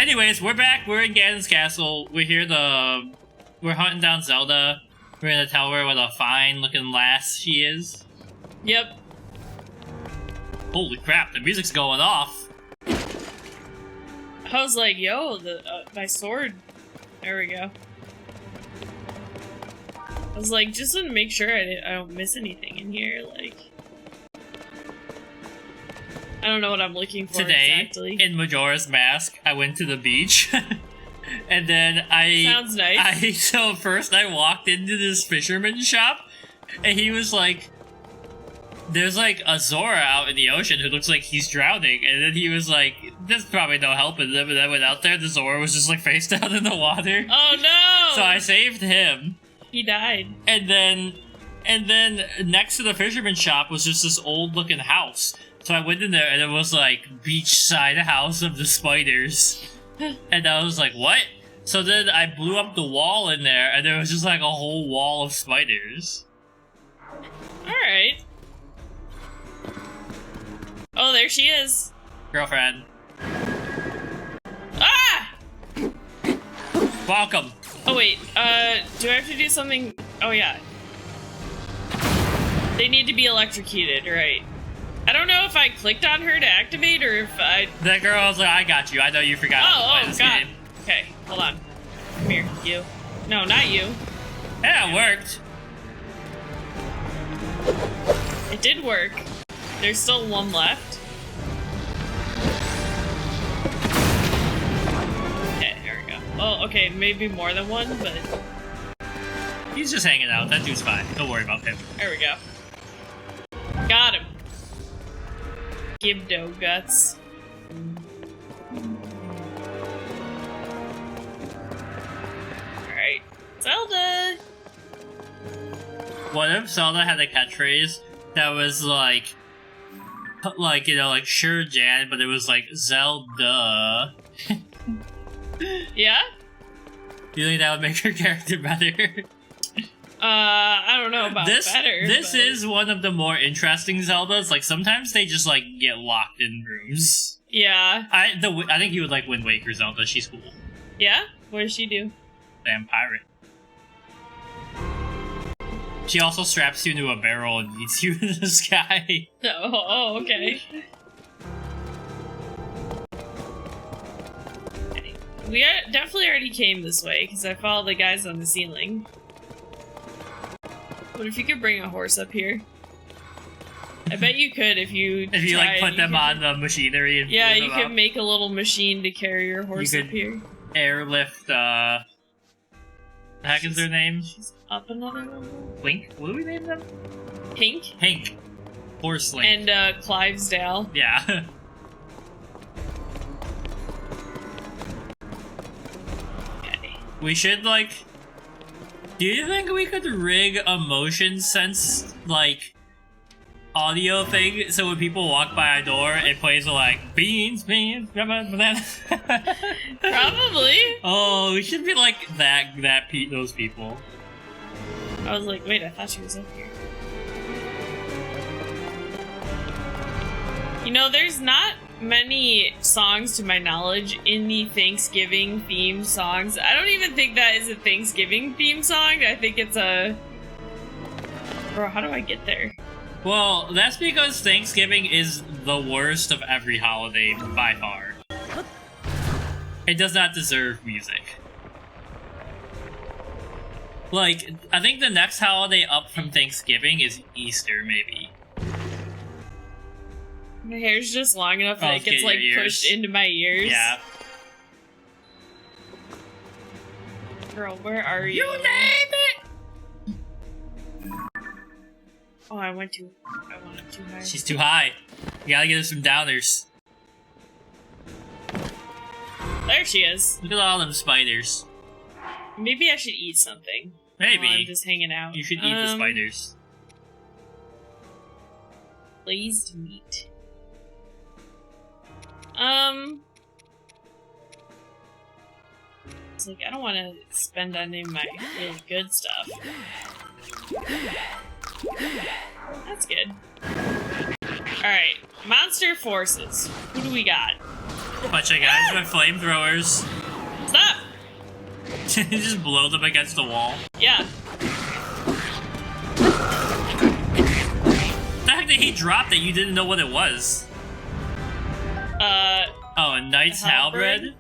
Anyways, we're back. We're in Ganon's castle. We're hunting down Zelda. We're gonna tell her what a fine-looking lass she is. Yep. Holy crap! The music's going off. I was like, yo, my sword. There we go. I was like, just to make sure I don't miss anything in here, like... I don't know what I'm looking for exactly. In Majora's Mask, I went to the beach. And then Sounds nice. So first I walked into this fisherman's shop, and he was like... There's like a Zora out in the ocean who looks like he's drowning, and then he was like, there's probably no help in them, and I went out there, the Zora was just like face down in the water. Oh no! So I saved him. He died. And then next to the fisherman's shop was just this old looking house. So I went in there and it was like beachside house of the spiders. And I was like, what? So then I blew up the wall in there and there was just like a whole wall of spiders. Alright. Oh, there she is. Girlfriend. Ah! Welcome. Oh wait, do I have to do something? Oh yeah. They need to be electrocuted, right? I don't know if I clicked on her to activate or if I... That girl was like, I got you. I know you forgot to play this God. game. Okay, hold on. Come here, you. No, not you. Yeah, it worked. It did work. There's still one left. Okay, there we go. Oh, okay, maybe more than one, but... He's just hanging out. That dude's fine. Don't worry about him. There we go. Got him. Give no guts. Alright. Zelda! What if Zelda had a catchphrase that was like, you know, like, sure, Jan, but it was like, Zelda. Yeah? Do you think that would make her character better? I don't know about better. This is one of the more interesting Zeldas. Like, sometimes they just, like, get locked in rooms. Yeah. I think you would like Wind Waker Zelda. She's cool. Yeah? What does she do? Damn pirate. She also straps you into a barrel and eats you in the sky. Oh, okay. We definitely already came this way, because I followed the guys on the ceiling. What if you could bring a horse up here? I bet you could if you like put them on the machinery and yeah, you could could make a little machine to carry your horse up here. Airlift, the heck is their name? She's up another level? Link? What do we name them? Hank. Horse Link. And, Clivesdale. Yeah. Okay. We should, like... Do you think we could rig a motion sense, like, audio thing so when people walk by our door, it plays like, beans, banana? Probably. Oh, we should be like those people. I was like, wait, I thought she was up here. You know, there's not many songs to my knowledge in the Thanksgiving themed songs. I don't even think that is a Thanksgiving themed song. I think it's a... Bro, how do I get there? Well, that's because Thanksgiving is the worst of every holiday by far. It does not deserve music. Like, I think the next holiday up from Thanksgiving is Easter, maybe. My hair's just long enough that it gets, like, pushed into my ears. Yeah. Girl, where are you? You name it! Oh, I went too high. She's too high. You gotta get her some downers. There she is. Look at all them spiders. Maybe I should eat something. Maybe. While I'm just hanging out. You should eat the spiders. Glazed meat. It's like, I don't want to spend any of my really good stuff. That's good. Alright, monster forces. Who do we got? A bunch of guys with flamethrowers. Stop! Just blow them against the wall. Yeah. The heck did he drop that you didn't know what it was? Oh, a knight's halberd?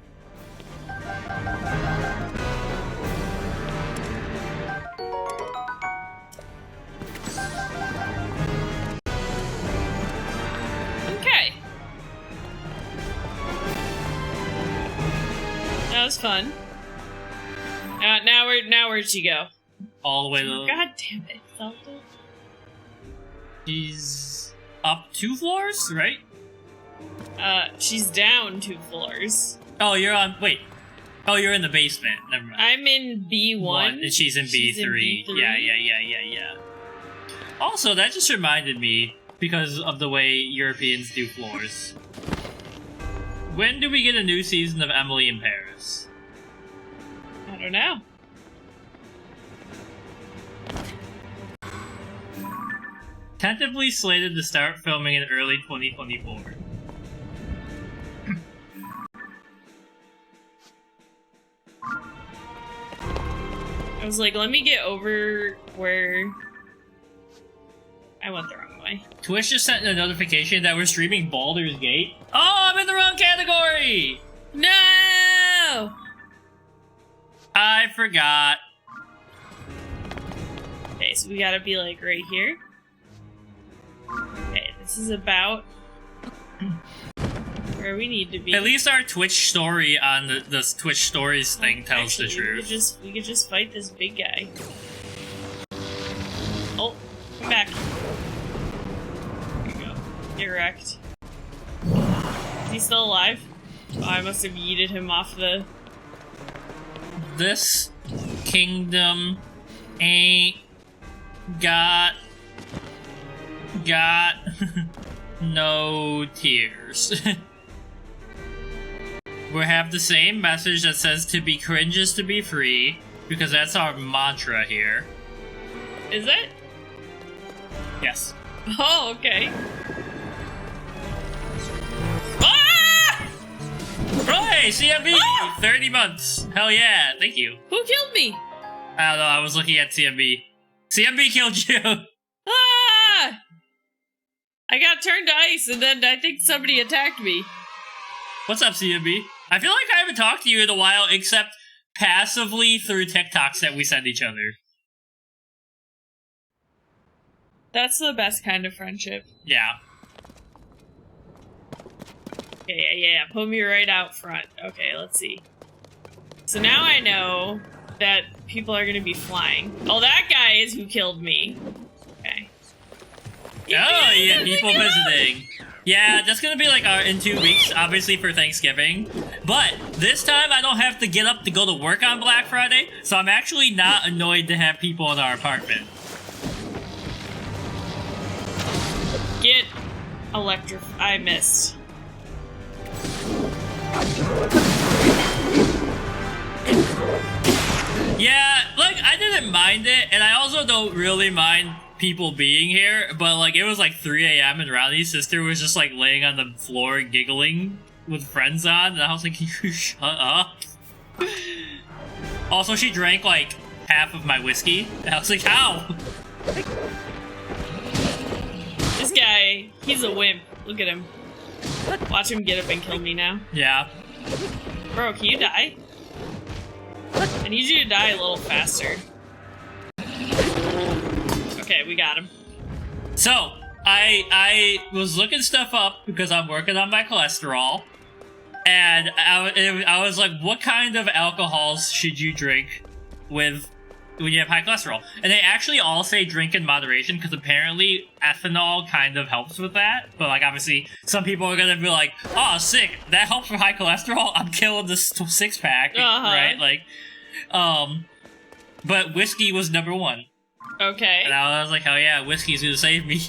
Okay. That was fun. Now where'd she go? All the way to... God damn it, Zelda. She's up 2 floors, right? She's down 2 floors. Oh, you're on... Wait. Oh, you're in the basement. Never mind. I'm in B1. And she's in B3. Yeah. Also, that just reminded me, because of the way Europeans do floors. When do we get a new season of Emily in Paris? I don't know. Tentatively slated to start filming in early 2024. I was like, let me get over where... I went the wrong way. Twitch just sent a notification that we're streaming Baldur's Gate. Oh, I'm in the wrong category! No! I forgot. Okay, so we gotta be like right here. Okay, this is about where we need to be. At least our Twitch story on the Twitch stories thing tells the truth. We could just fight this big guy. Oh, come back. There you go. Get wrecked. Is he still alive? Oh, I must have yeeted him off the... This kingdom ain't got no tears. We have the same message that says to be cringe is to be free, because that's our mantra here. Is it? Yes. Oh, okay. Ah! Right, CMB! Ah! 30 months. Hell yeah, thank you. Who killed me? I don't know, I was looking at CMB. CMB killed you! Ah! I got turned to ice and then I think somebody attacked me. What's up, CMB? I feel like I haven't talked to you in a while, except passively through TikToks that we send each other. That's the best kind of friendship. Yeah. Okay, yeah, put me right out front. Okay, let's see. So now I know that people are gonna be flying. Oh, that guy is who killed me. Okay. Oh, yeah, people visiting. Yeah, that's gonna be like in 2 weeks, obviously for Thanksgiving. But this time I don't have to get up to go to work on Black Friday, so I'm actually not annoyed to have people in our apartment. Get I missed. Yeah, like, I didn't mind it, and I also don't really mind people being here, but like, it was like 3 a.m. and Ronnie's sister was just like laying on the floor giggling with friends on, and I was like, can you shut up? Also, she drank like half of my whiskey, and I was like, how? This guy, he's a wimp. Look at him. Watch him get up and kill me now. Yeah. Bro, can you die? I need you to die a little faster. Okay, we got him. So, I was looking stuff up because I'm working on my cholesterol, and I was like, what kind of alcohols should you drink when you have high cholesterol? And they actually all say drink in moderation, because apparently ethanol kind of helps with that. But like, obviously, some people are gonna be like, oh, sick, that helps for high cholesterol? I'm killing this 6-pack, right? Like, but whiskey was number 1. Okay. And I was like, hell yeah, whiskey's gonna save me.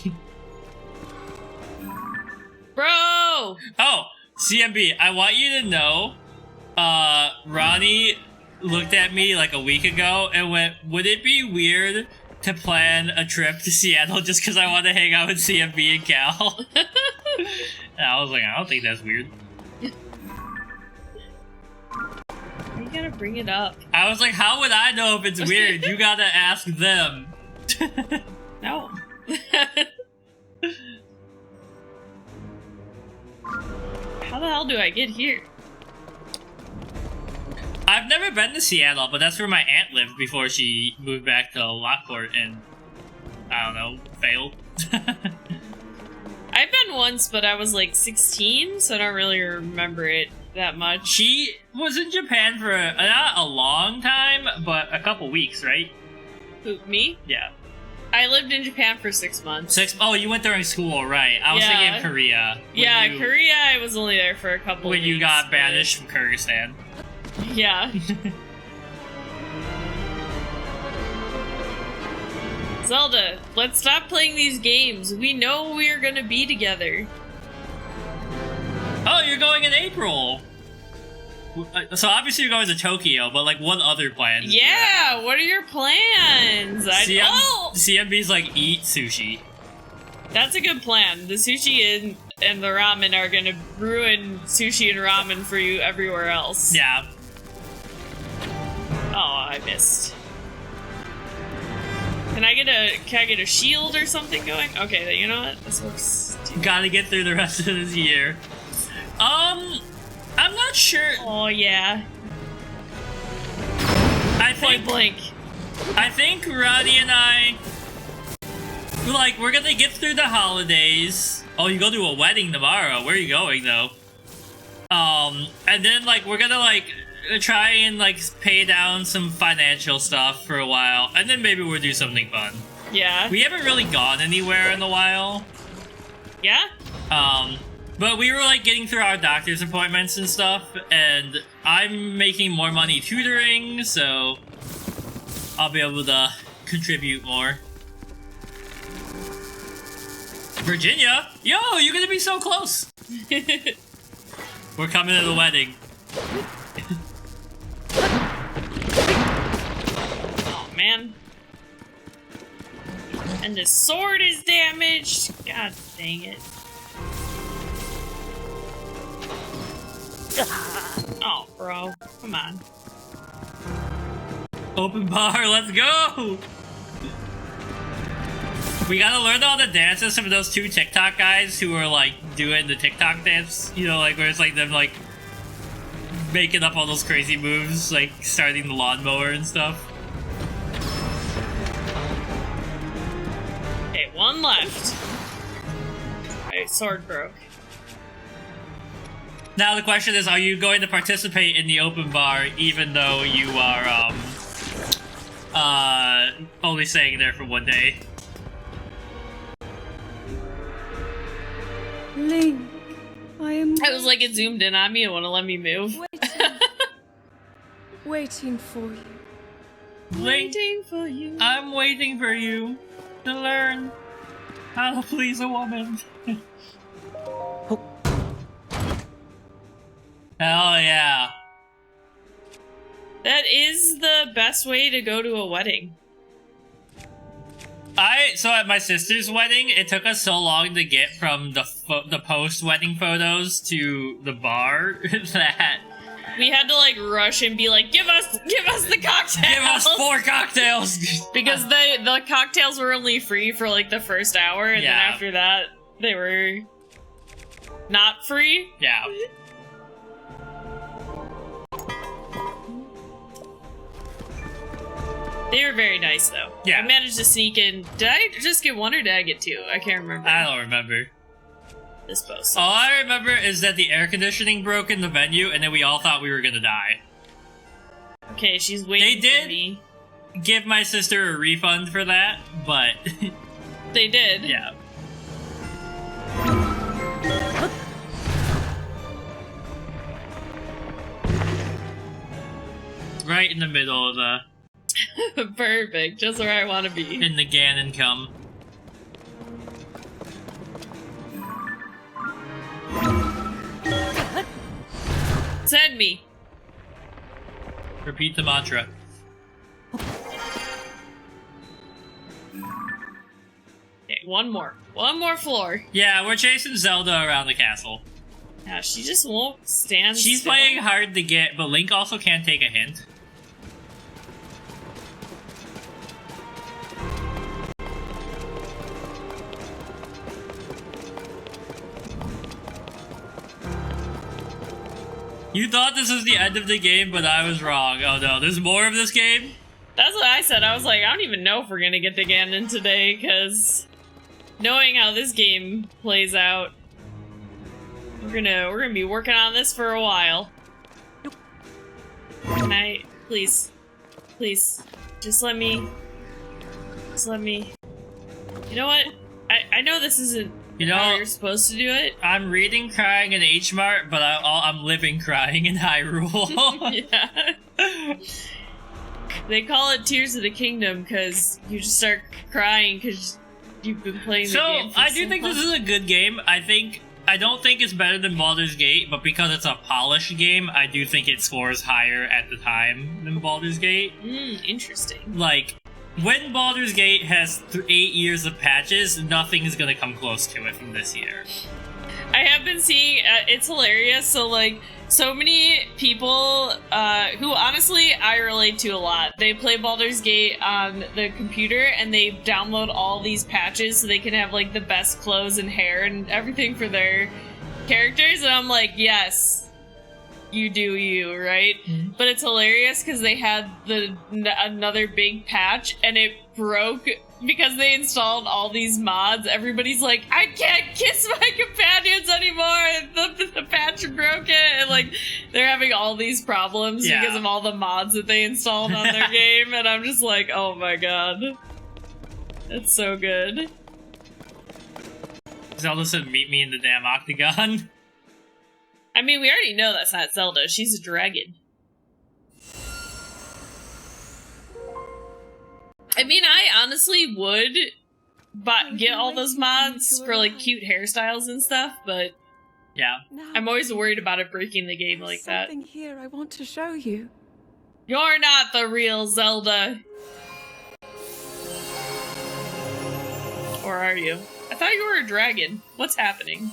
Bro! Oh, CMB, I want you to know, Ronnie looked at me like a week ago and went, would it be weird to plan a trip to Seattle just because I want to hang out with CMB and Cal? And I was like, I don't think that's weird. bring it up. I was like, how would I know if it's weird? You gotta ask them. No. How the hell do I get here? I've never been to Seattle, but that's where my aunt lived before she moved back to Lockport and, I don't know, failed. I've been once, but I was like 16, so I don't really remember it that much. She was in Japan for not a long time, but a couple weeks, right? Who, me? Yeah. I lived in Japan for 6 months. Oh, you went during school, right? I was thinking of Korea. Yeah, Korea, I was only there for a couple when weeks. When you got banished from Kyrgyzstan. Yeah. Zelda, let's stop playing these games. We know we're gonna be together. Oh, you're going in April! So obviously you're going to Tokyo, but like what other plans? Yeah, what are your plans? CMB's like, eat sushi. That's a good plan. The sushi and the ramen are gonna ruin sushi and ramen for you everywhere else. Yeah. Oh, I missed. Can I get a shield or something going? Okay, you know what? This looks stupid. Gotta get through the rest of this year. I'm not sure. Oh yeah. I think Blink. I think Ronnie and I, like, we're gonna get through the holidays. Oh, you go to a wedding tomorrow. Where are you going though? And then like we're gonna like try and like pay down some financial stuff for a while, and then maybe we'll do something fun. Yeah. We haven't really gone anywhere in a while. Yeah? But we were like getting through our doctor's appointments and stuff, and I'm making more money tutoring, so I'll be able to contribute more. Virginia? Yo, you're gonna be so close! We're coming to the wedding. Oh, man. And the sword is damaged. God dang it. Oh, bro. Come on. Open bar, let's go! We gotta learn all the dances from those two TikTok guys who are like doing the TikTok dance. You know, like where it's like them like making up all those crazy moves, like starting the lawnmower and stuff. Okay, one left. My sword broke. Now the question is, are you going to participate in the open bar even though you are only staying there for one day? Link, I was like, it zoomed in on me. It wouldn't let me move. Waiting for you. Waiting for you. I'm waiting for you to learn how to please a woman. Hell yeah. That is the best way to go to a wedding. So at my sister's wedding, it took us so long to get from the post-wedding photos to the bar that we had to like rush and be like, give us the cocktails. Give us 4 cocktails. Because the cocktails were only free for like the first hour, and then after that they were not free. Yeah. They were very nice, though. Yeah. I managed to sneak in. Did I just get 1 or did I get 2? I can't remember. I don't remember. This post. All I remember is that the air conditioning broke in the venue, and then we all thought we were gonna die. Okay, she's waiting for me. Give my sister a refund for that, but... They did. Yeah. Right in the middle of the... Perfect, just where I want to be. In the Ganon come. Send me. Repeat the mantra. Okay, one more. One more floor. Yeah, we're chasing Zelda around the castle. Yeah, she just won't stand She's still. playing hard to get, but Link also can't take a hint. You thought this was the end of the game, but I was wrong. Oh no, there's more of this game? That's what I said. I was like, I don't even know if we're gonna get to Ganon today, because knowing how this game plays out, we're gonna be working on this for a while. Can I please just let me you know what? I know this isn't how you're supposed to do it. I'm reading crying in H Mart, but I'm living crying in Hyrule. Yeah. They call it Tears of the Kingdom because you just start crying because you've been playing the game. So I do think this is a good game. I don't think it's better than Baldur's Gate, but because it's a polished game, I do think it scores higher at the time than Baldur's Gate. Interesting. Like, when Baldur's Gate has 8 years of patches, nothing is gonna come close to it from this year. I have been seeing, it's hilarious, so like, so many people, who honestly I relate to a lot, they play Baldur's Gate on the computer and they download all these patches so they can have like the best clothes and hair and everything for their characters, and I'm like, yes, you do you, right? Mm-hmm. But it's hilarious because they had another big patch and it broke because they installed all these mods. Everybody's like, I can't kiss my companions anymore. The patch broke it, and like they're having all these problems because of all the mods that they installed on their game. And I'm just like, oh my god, that's so good. Zelda said, "Meet me in the damn octagon." I mean, we already know that's not Zelda. She's a dragon. I mean, I honestly would get all those mods for like cute hairstyles and stuff, but yeah, I'm always worried about it breaking the game like that. Something here I want to show you. You're not the real Zelda. Or are you? I thought you were a dragon. What's happening?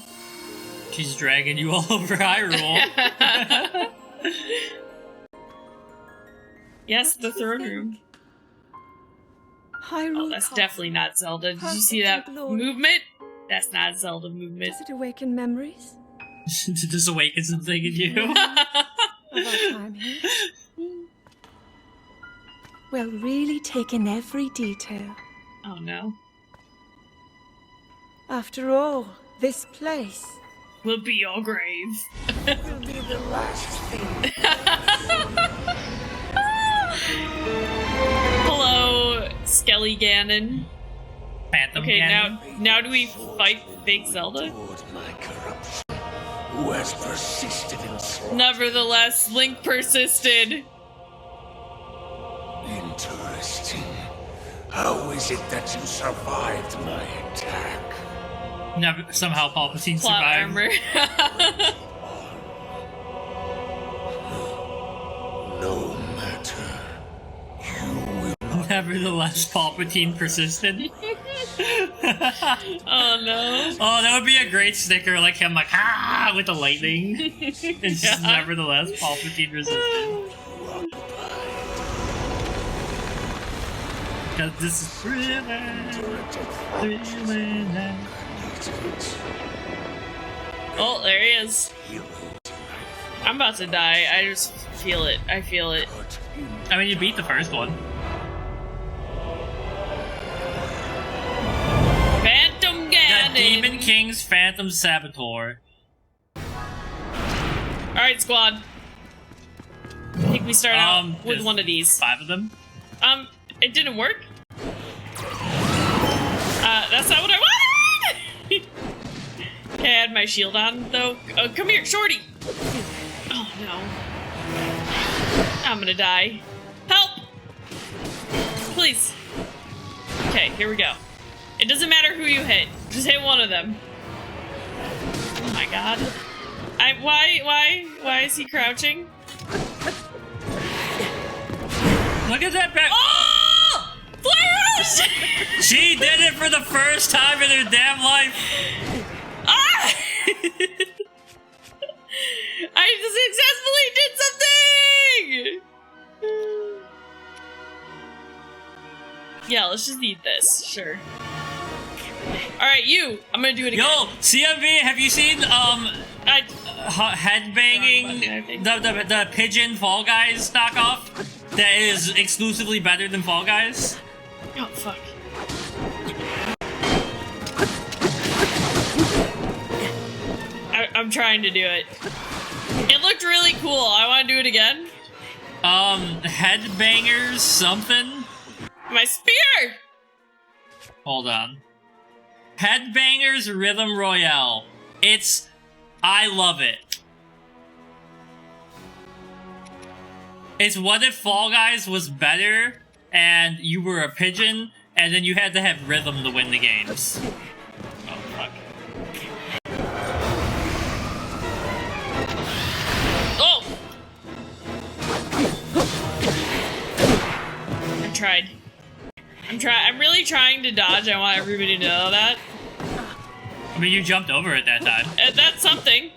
She's dragging you all over Hyrule. Yes, the throne room. Hyrule Oh, that's definitely not Zelda. Did you see that movement? That's not Zelda movement. Does it awaken memories? Did this awaken something in you? Of our time here? Well, really take in every detail. Oh no. After all, this place will be your grave. will be the last thing. Hello, Skelly Ganon. Phantom okay, Ganon. now do we fight fake Zelda? Who has persisted in Nevertheless, Link persisted. Interesting. How is it that you survived my attack? Never, somehow Palpatine Plot survived. armor. No matter. You will. Nevertheless, Palpatine persisted. Oh no. Oh, that would be a great sticker, like him, like, ah, with the lightning. It's just nevertheless, Palpatine resisted. Because this is thrilling. Oh, there he is. I'm about to die. I just feel it. I feel it. I mean, you beat the first one. Phantom Ganon! The Demon King's Phantom Saboteur. Alright, squad. I think we start out with one of these. 5 of them? It didn't work. That's not what I wanted! Okay, I had my shield on, though. Come here, shorty! Oh, no. I'm gonna die. Help! Please. Okay, here we go. It doesn't matter who you hit. Just hit one of them. Oh my god. Why is he crouching? Look at that back. Oh! Flare! She did it for the first time in her damn life. Ah! Yeah, let's just eat this. Sure. Alright, you! I'm gonna do it again. Yo, CMV, have you seen, headbanging, the pigeon Fall Guys knockoff that is exclusively better than Fall Guys? Oh, fuck. I'm trying to do it. It looked really cool. I want to do it again. Headbangers something? My spear! Hold on. Headbangers Rhythm Royale. I love it. It's what if Fall Guys was better and you were a pigeon and then you had to have rhythm to win the games. Oh, fuck. Oh! I tried. I'm really trying to dodge. I want everybody to know that. I mean, you jumped over it that time. That's something.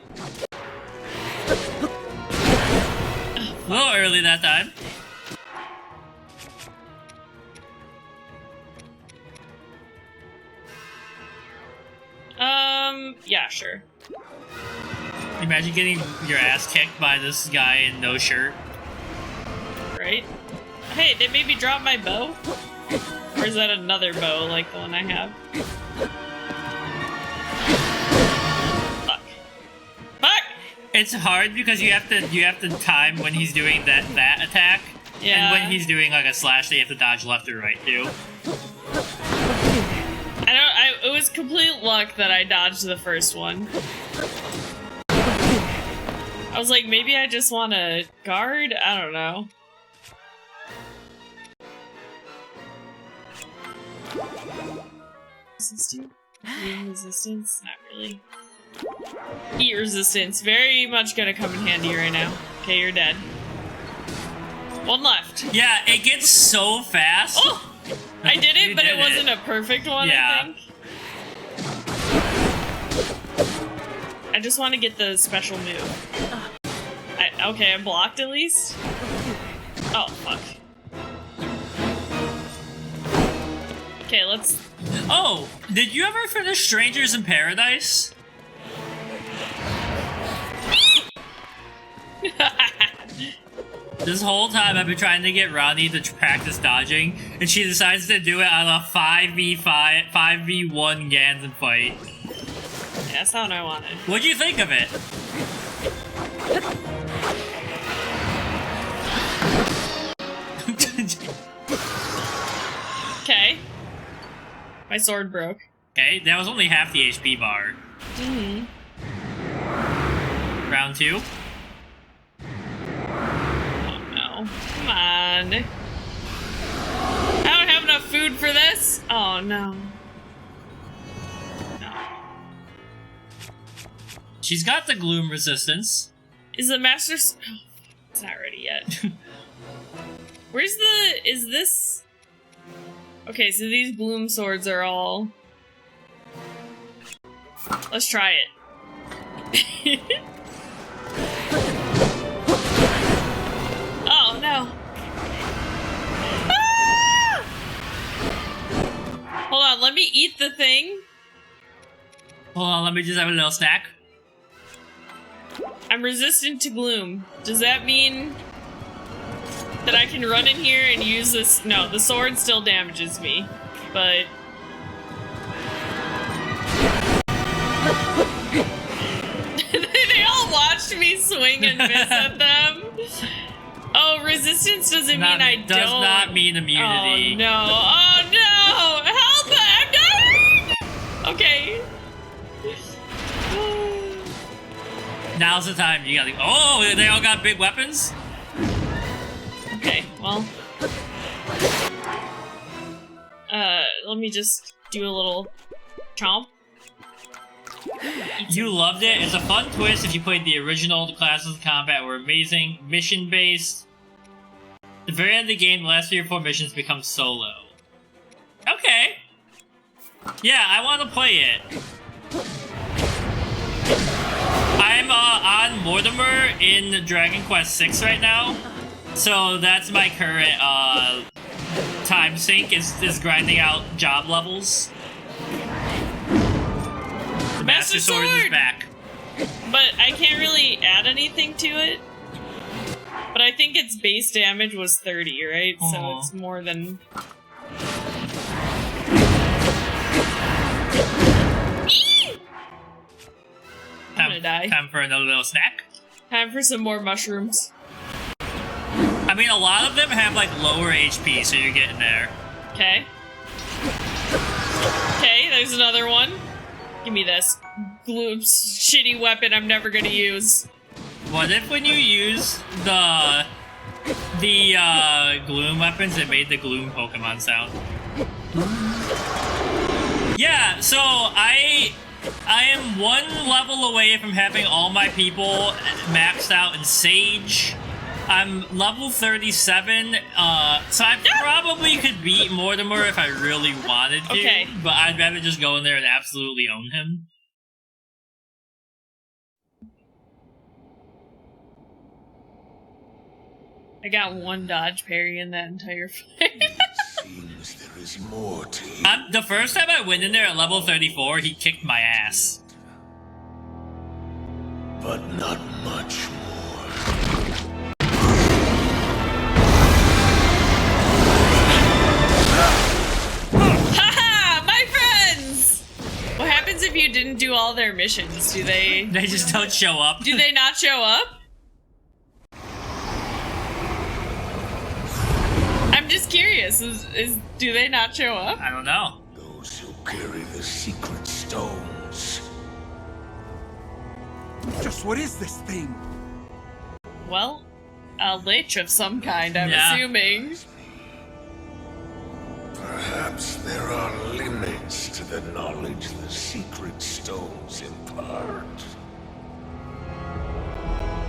A little early that time. Yeah, sure. Imagine getting your ass kicked by this guy in no shirt. Right? Hey, they made me drop my bow? Or is that another bow like the one I have? Fuck. Fuck! It's hard because you have to time when he's doing that attack. Yeah. And when he's doing like a slash, they have to dodge left or right too. It was complete luck that I dodged the first one. I was like, maybe I just want to guard? I don't know. Resistance? Resistance? Not really. Heat resistance. Very much gonna come in handy right now. Okay, you're dead. One left. Yeah, it gets so fast. Oh! I did it, but it wasn't a perfect one, yeah. I think. I just want to get the special move. Okay, I blocked at least? Oh, fuck. Okay, let's... Oh, did you ever finish Strangers in Paradise? This whole time I've been trying to get Ronnie to practice dodging, and she decides to do it on a 5v1 Ganon fight. Yeah, that's not what I wanted. What'd you think of it? Okay. My sword broke. Okay, that was only half the HP bar. Mm-hmm. Round 2. Oh no. Come on. I don't have enough food for this. Oh no. No. She's got the gloom resistance. Is the master... Oh, it's not ready yet. Where's the... Is this... Okay, so these gloom swords are all... Let's try it. Oh, no. Ah! Hold on, let me eat the thing. Hold on, let me just have a little snack. I'm resistant to gloom. Does that mean that I can run in here and use this? No, the sword still damages me, but... They all watched me swing and miss at them. Oh, resistance doesn't mean I don't... Does not mean immunity. Oh no, oh no! Help! I'm dying! Okay. Now's the time. You gotta... Oh, they all got big weapons? Okay, well... let me just do a little chomp. You loved it. It's a fun twist. If you played the original, the classes of combat were amazing. Mission-based. At the very end of the game, the last 3 or 4 missions become solo. Okay. Yeah, I want to play it. I'm on Mortimer in Dragon Quest VI right now. So that's my current time sink is grinding out job levels. The Master Sword is back. But I can't really add anything to it. But I think its base damage was 30, right? Aww. So it's more than... I'm gonna die. Time for another little snack. Time for some more mushrooms. I mean, a lot of them have, like, lower HP, so you're getting there. Okay. Okay, there's another one. Give me this. Shitty weapon I'm never gonna use. What if when you use the gloom weapons, it made the gloom Pokemon sound? Yeah, so I am one level away from having all my people maxed out in Sage. I'm level 37, so I probably could beat Mortimer if I really wanted to, Okay. but I'd rather just go in there and absolutely own him. I got one dodge parry in that entire fight. Seems there is more to you. The first time I went in there at level 34, he kicked my ass. But not much more. Haha! My friends! What happens if you didn't do all their missions? Do they... They just don't show up. Do they not show up? I'm just curious. Do they not show up? I don't know. Those who carry the secret stones. Just what is this thing? Well, a lich of some kind, I'm Yeah. assuming. Perhaps there are limits to the knowledge the secret stones impart.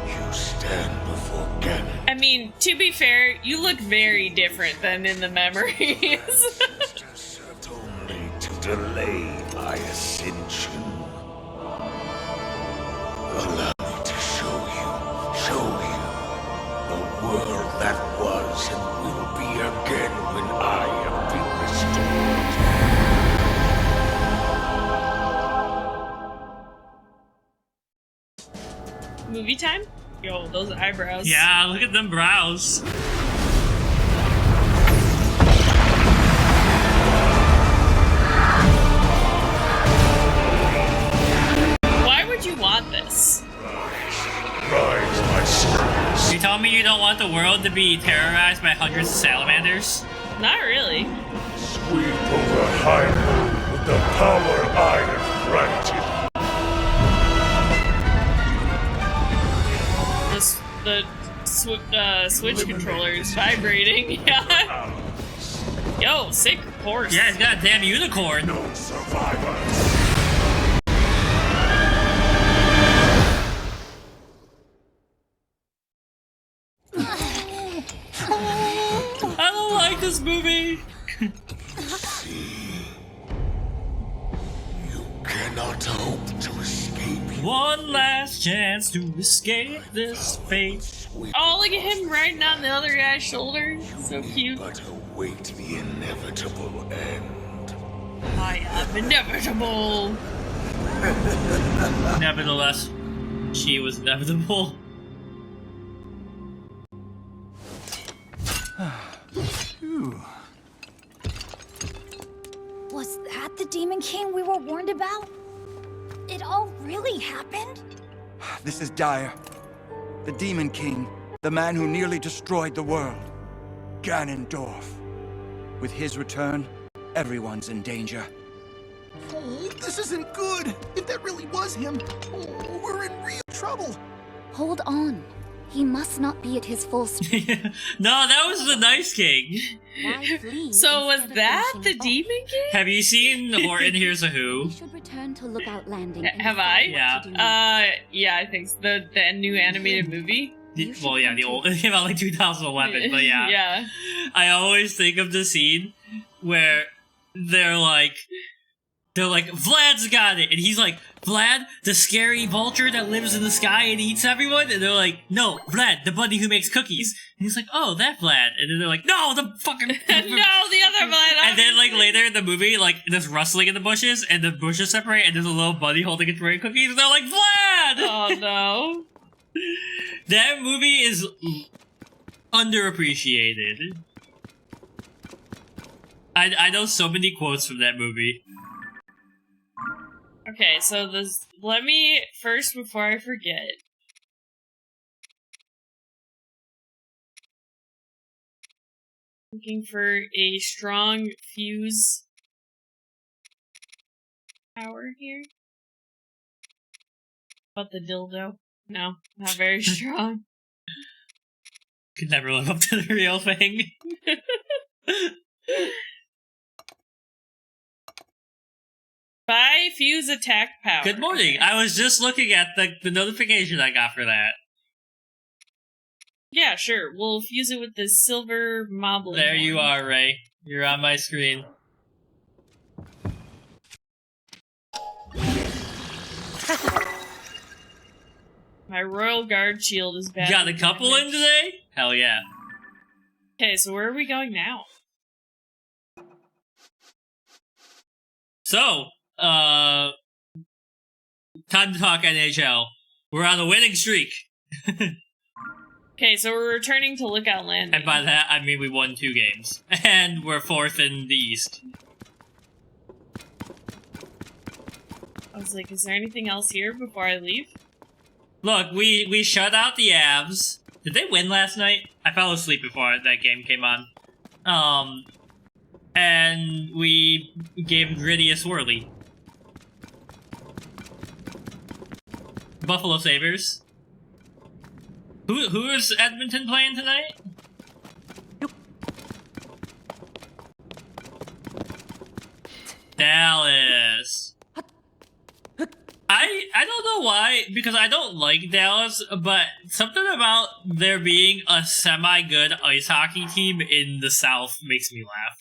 You stand before Ganon. I mean, to be fair, you look very different than in the memories. Served only to delay my ascension. Allow me to show you the world that was and will be again when I have been restored. Movie time? Yo, those eyebrows. Yeah, look at them brows. Why would you want this? Rise, my sons. You telling me you don't want the world to be terrorized by hundreds of salamanders? Not really. Sweep over Hyrule with the power I have granted. The Switch controller is vibrating. Yeah. Yo, sick horse. Yeah, it's got a damn unicorn. No survivors. I don't like this movie. You cannot hope to escape. One last chance to escape this fate. Oh, look at him riding on the other guy's shoulder. So cute. But await the inevitable end. I am inevitable. Nevertheless, she was inevitable. Was that the Demon King we were warned about? It all really happened? This is dire. The Demon King, the man who nearly destroyed the world. Ganondorf. With his return, everyone's in danger. Oh, this isn't good. If that really was him, oh, we're in real trouble. Hold on. He must not be at his full strength. No, that was the Nice King. Why flee So was instead of that finishing the off? Demon King? Have you seen Horton Hears a We Who? should return to Lookout Landing. and Have I? decide what to do. Yeah, I think so. The new animated movie. Well, yeah, the old. It came out like 2011, but yeah. Yeah. I always think of the scene where they're like, they're like, Vlad's got it! And he's like, Vlad, the scary vulture that lives in the sky and eats everyone? And they're like, no, Vlad, the bunny who makes cookies. And he's like, oh, that Vlad. And then they're like, no, the fucking... No, the other Vlad. And then, like, later in the movie, like, there's rustling in the bushes, and the bushes separate, and there's a little bunny holding a tray of cookies, and they're like, Vlad! Oh, no. That movie is underappreciated. I know so many quotes from that movie. Okay, so let me, first, before I forget. Looking for a strong fuse power here. About the dildo? No, not very strong. Could never live up to the real thing. Buy fuse attack power. Good morning. I was just looking at the notification I got for that. Yeah, sure. We'll fuse it with this silver moblin. There you are, Ray. You're on my screen. My Royal Guard shield is bad. Got a couple in today? Hell yeah. Okay, so where are we going now? So, time to talk NHL. We're on a winning streak. Okay, so we're returning to Lookout Landing. And by that, I mean we won 2 games. And we're 4th in the East. I was like, is there anything else here before I leave? Look, we shut out the Avs. Did they win last night? I fell asleep before that game came on. And we gave Gritty a swirly. Buffalo Sabres. Who is Edmonton playing tonight? Dallas. I don't know why, because I don't like Dallas, but something about there being a semi-good ice hockey team in the South makes me laugh.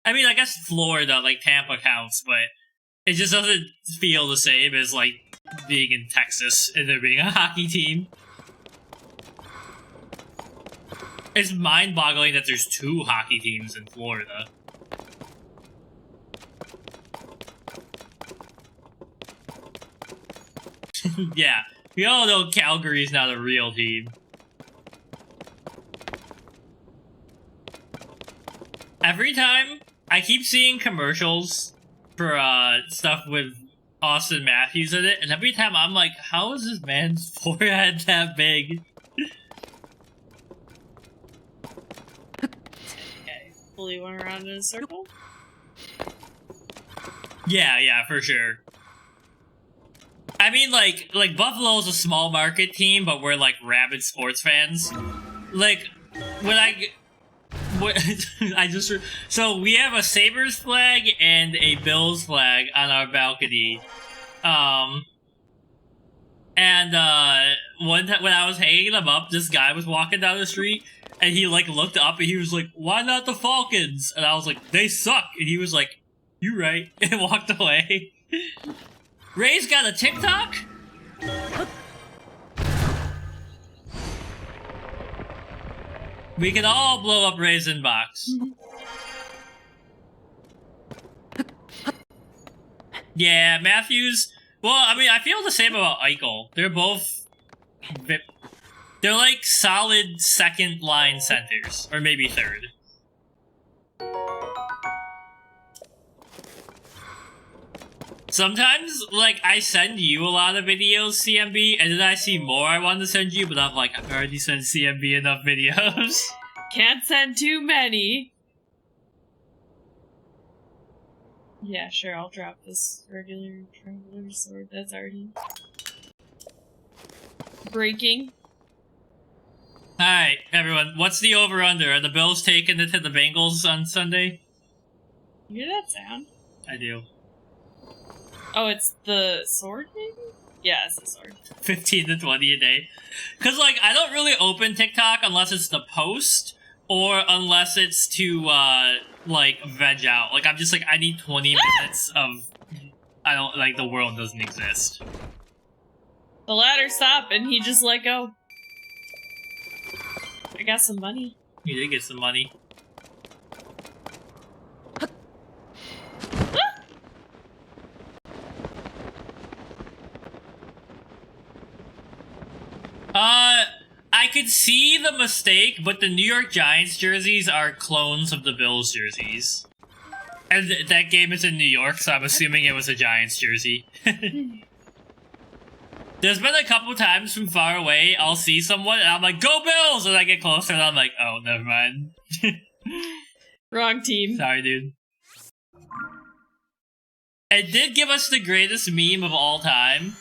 I mean, I guess Florida, like Tampa counts, but it just doesn't feel the same as, like, being in Texas and there being a hockey team. It's mind-boggling that there's 2 hockey teams in Florida. Yeah, we all know Calgary's not a real team. Every time, I keep seeing commercials for stuff with Austin Matthews in it, and every time I'm like, how is this man's forehead that big? Okay, fully went around in a circle? Yeah, for sure. I mean, like Buffalo's a small market team, but we're like rabid sports fans. Like, so we have a Sabres flag and a Bills flag on our balcony. One time when I was hanging them up, this guy was walking down the street, and he like looked up and he was like, "Why not the Falcons?" And I was like, "They suck." And he was like, "You right," and walked away. Ray's got a TikTok? We can all blow up Ray's inbox. Yeah, Matthews. Well, I mean, I feel the same about Eichel. They're both... They're like solid second line centers. Or maybe third. Sometimes, like, I send you a lot of videos, CMB, and then I see more I want to send you, but I'm like, I've already sent CMB enough videos. Can't send too many. Yeah, sure, I'll drop this regular traveler sword that's already breaking. Alright, everyone, what's the over-under? Are the Bills taking it to the Bengals on Sunday? You hear that sound? I do. Oh, it's the sword, maybe? Yeah, it's the sword. 15 to 20 a day. Because, like, I don't really open TikTok unless it's the post, or unless it's to, like veg out. Like I'm just like I need 20 minutes of I don't like the world doesn't exist. The ladder stopped and he just let go. I got some money. You did get some money. I could see the mistake, but the New York Giants jerseys are clones of the Bills jerseys. And that game is in New York, so I'm assuming it was a Giants jersey. There's been a couple times from far away, I'll see someone, and I'm like, go Bills! And I get closer, and I'm like, oh, never mind. Wrong team. Sorry, dude. It did give us the greatest meme of all time.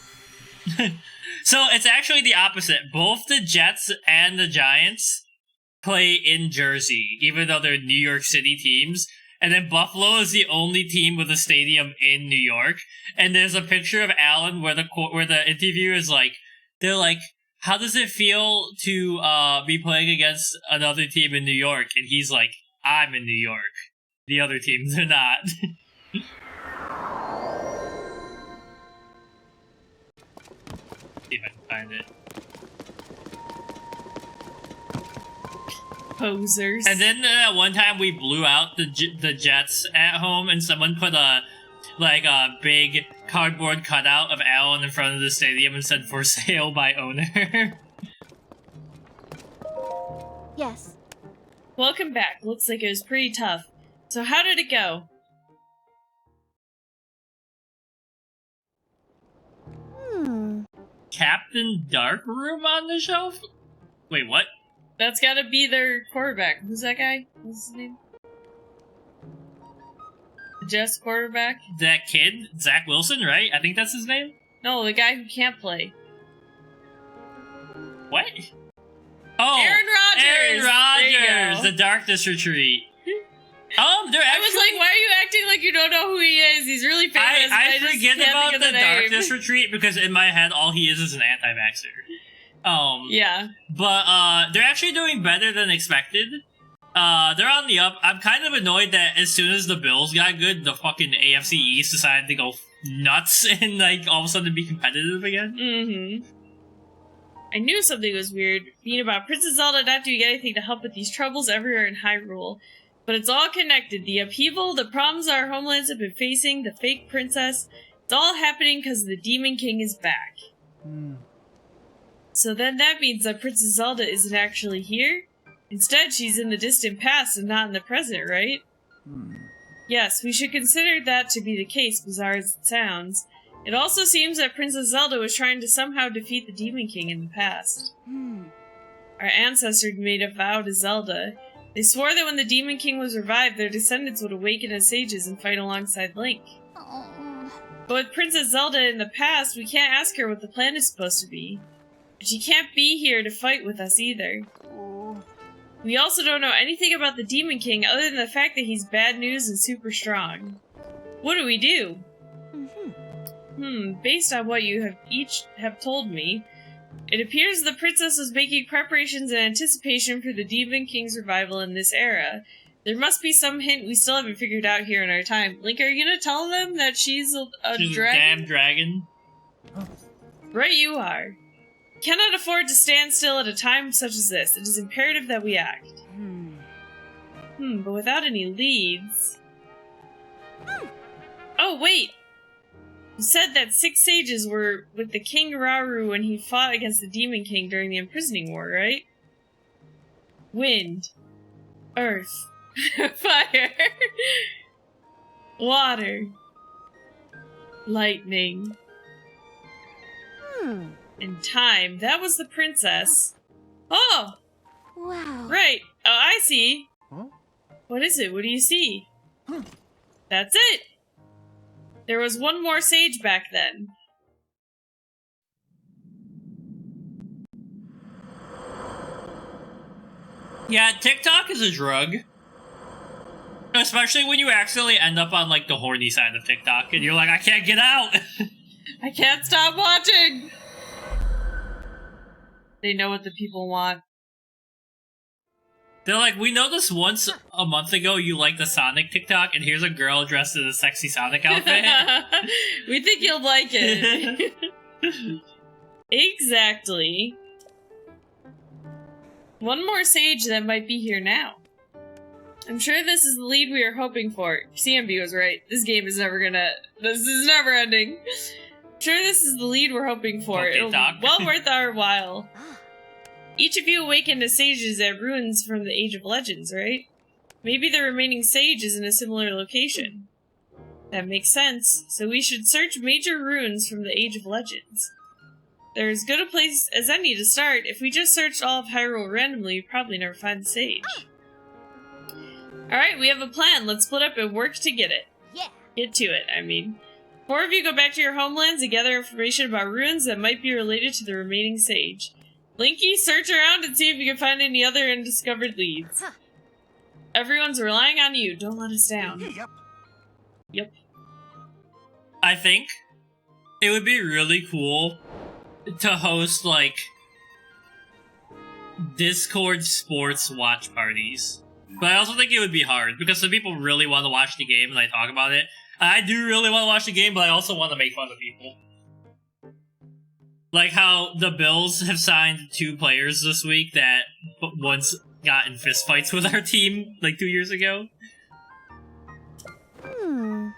So it's actually the opposite. Both the Jets and the Giants play in Jersey, even though they're New York City teams. And then Buffalo is the only team with a stadium in New York. And there's a picture of Alan where the interviewer is like, they're like, how does it feel to be playing against another team in New York? And he's like, I'm in New York. The other teams are not. See if I can find it. Posers. And then one time we blew out the Jets at home, and someone put a big cardboard cutout of Alan in front of the stadium and said "For sale by owner." Yes. Welcome back. Looks like it was pretty tough. So how did it go? Captain Darkroom on the shelf? Wait, what? That's gotta be their quarterback. Who's that guy? What's his name? The Jets quarterback? That kid? Zach Wilson, right? I think that's his name? No, the guy who can't play. What? Oh! Aaron Rodgers! Aaron There you Rodgers! go. The Darkness Retreat. They're actually... I was like, why are you acting like you don't know who he is? He's really famous. I just forget can't about think the of name. Darkness Retreat because in my head all he is an anti-vaxxer. Yeah. But they're actually doing better than expected. They're on the up. I'm kind of annoyed that as soon as the Bills got good, the fucking AFC East decided to go nuts and like all of a sudden be competitive again. Mm-hmm. I knew something was weird. Being about Princess Zelda not doing anything to help with these troubles everywhere in Hyrule. But it's all connected. The upheaval, the problems our homelands have been facing, the fake princess. It's all happening because the Demon King is back. So then that means that Princess Zelda isn't actually here? Instead, she's in the distant past and not in the present, right? Yes, we should consider that to be the case, bizarre as it sounds. It also seems that Princess Zelda was trying to somehow defeat the Demon King in the past. Our ancestors made a vow to Zelda. They swore that when the Demon King was revived, their descendants would awaken as sages and fight alongside Link. But with Princess Zelda in the past, we can't ask her what the plan is supposed to be. And she can't be here to fight with us either. We also don't know anything about the Demon King other than the fact that he's bad news and super strong. What do we do? Based on what you have told me, it appears the princess was making preparations in anticipation for the Demon King's revival in this era. There must be some hint we still haven't figured out here in our time. Link, are you gonna tell them that she's a She's dragon? a damn dragon. Right you are. Cannot afford to stand still at a time such as this. It is imperative that we act. But without any leads... Oh, wait! You said that 6 sages were with the King Rauru when he fought against the Demon King during the Imprisoning War, right? Wind. Earth. Fire. Water. Lightning. And time. That was the princess. Oh! Wow. Right. Oh, I see. Huh? What is it? What do you see? That's it! There was one more sage back then. Yeah, TikTok is a drug. Especially when you accidentally end up on, like, the horny side of TikTok, and you're like, I can't get out! I can't stop watching! They know what the people want. They're like, we noticed once a month ago you liked the Sonic TikTok, and here's a girl dressed in a sexy Sonic outfit. We think you'll like it. Exactly. One more sage that might be here now. I'm sure this is the lead we were hoping for. CMB was right. This game is never this is never ending. Sure, this is the lead we're hoping for. Okay, It'll be well worth our while. Each of you awakened as sages at ruins from the Age of Legends, right? Maybe the remaining sage is in a similar location. That makes sense. So we should search major ruins from the Age of Legends. They're as good a place as any to start. If we just searched all of Hyrule randomly, we'd probably never find the sage. Alright, we have a plan. Let's split up and work to get it. Yeah. Get to it, I mean. 4 of you go back to your homelands and gather information about ruins that might be related to the remaining sage. Linky, search around and see if you can find any other undiscovered leads. Huh. Everyone's relying on you. Don't let us down. Yep. Yep. I think it would be really cool to host, like, Discord sports watch parties. But I also think it would be hard, because some people really want to watch the game and I talk about it. I do really want to watch the game, but I also want to make fun of people. Like how the Bills have signed 2 players this week that once got in fistfights with our team, like 2 years ago. Hmm.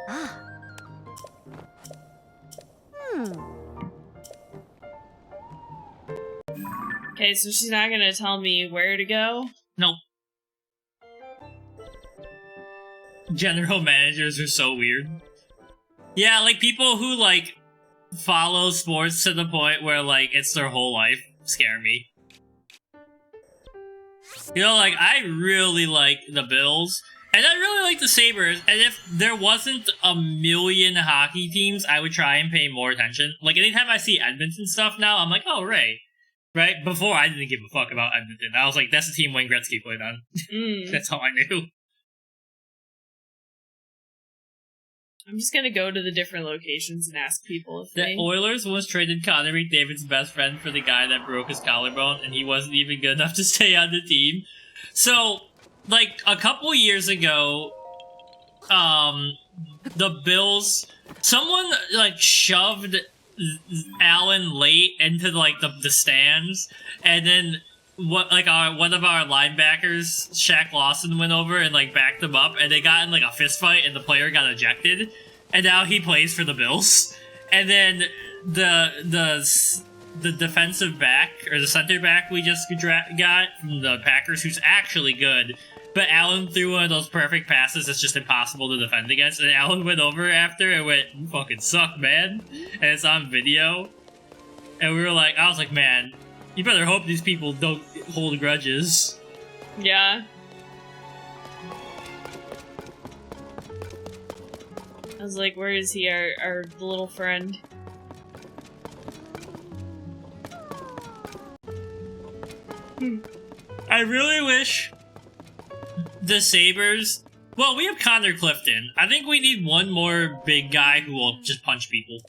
Ah. Hmm. Okay, so she's not gonna tell me where to go? Nope. General managers are so weird. Yeah, like people who, like, follow sports to the point where, like, it's their whole life scare me. You know, like, I really like the Bills, and I really like the Sabres, and if there wasn't a million hockey teams, I would try and pay more attention. Like, anytime I see Edmonton stuff now, I'm like, oh, right. Right? Before, I didn't give a fuck about Edmonton. I was like, that's the team Wayne Gretzky played on. That's all I knew. I'm just gonna go to the different locations and ask people if The they... Oilers once traded Connor McDavid's best friend for the guy that broke his collarbone, and he wasn't even good enough to stay on the team. So, like, a couple years ago, the Bills... Someone, like, shoved Allen late into, like, the stands, and then... one of our linebackers, Shaq Lawson, went over and like backed them up, and they got in like a fist fight, and the player got ejected, and now he plays for the Bills. And then the defensive back or the center back we just got from the Packers, who's actually good, but Allen threw one of those perfect passes that's just impossible to defend against, and Allen went over after and went, "You fucking suck, man," and it's on video, and we were like, I was like, man. You better hope these people don't hold grudges. Yeah. I was like, where is he, our little friend? I really wish the Sabres... Well, we have Connor Clifton. I think we need one more big guy who will just punch people.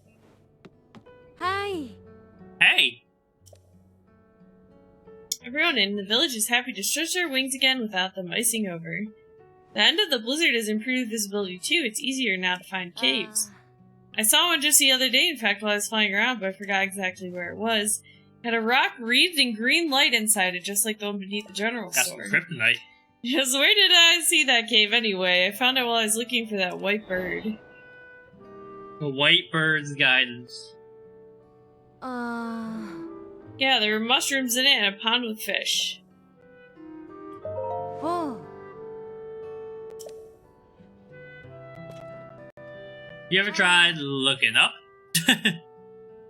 Hi. Hey! Everyone in the village is happy to stretch their wings again without them icing over. The end of the blizzard has improved visibility too. It's easier now to find caves. I saw one just the other day, in fact, while I was flying around, but I forgot exactly where it was. It had a rock wreathed in green light inside it, just like the one beneath the general Got store. some kryptonite. Yes, where did I see that cave anyway? I found it while I was looking for that white bird. The White Bird's Guidance. Yeah, there were mushrooms in it and a pond with fish. Oh. You ever tried looking up?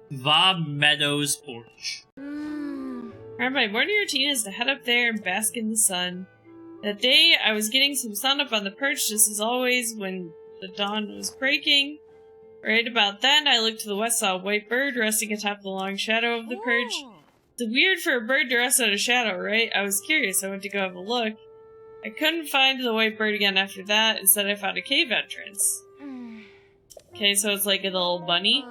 Bob Meadows Porch. Alright, my morning routine is to head up there and bask in the sun. That day, I was getting some sun up on the perch just as always when the dawn was breaking. Right about then, I looked to the west, saw a white bird resting atop the long shadow of the perch. It's weird for a bird to rest on a shadow, right? I was curious. I went to go have a look. I couldn't find the white bird again after that. Instead, I found a cave entrance. Okay, so it's like a little bunny.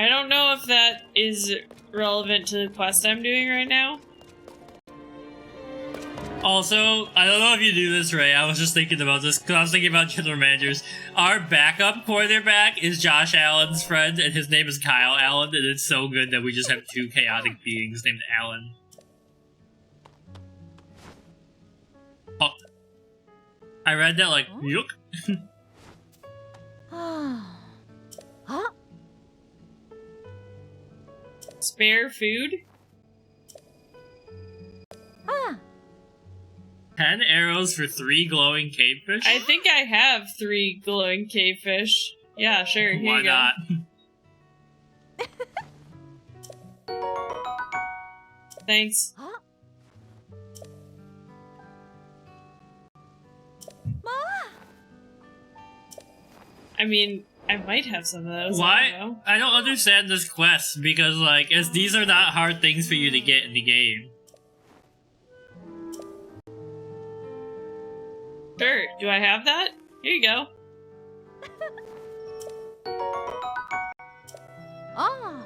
I don't know if that is relevant to the quest I'm doing right now. Also, I don't know if you do this, Ray. I was just thinking about this because I was thinking about general managers. Our backup quarterback is Josh Allen's friend, and his name is Kyle Allen, and it's so good that we just have two chaotic beings named Allen. Oh. I read that like, yuck. Huh? Spare food? Ah. 10 arrows for 3 glowing cavefish? I think I have 3 glowing cavefish. Yeah, sure. Here Why you go. not? Thanks. Huh? Ma? I mean, I might have some of those. I don't Why? know. I don't understand this quest because, like, as these are not hard things for you to get in the game. Sure. Do I have that? Here you go. Ah.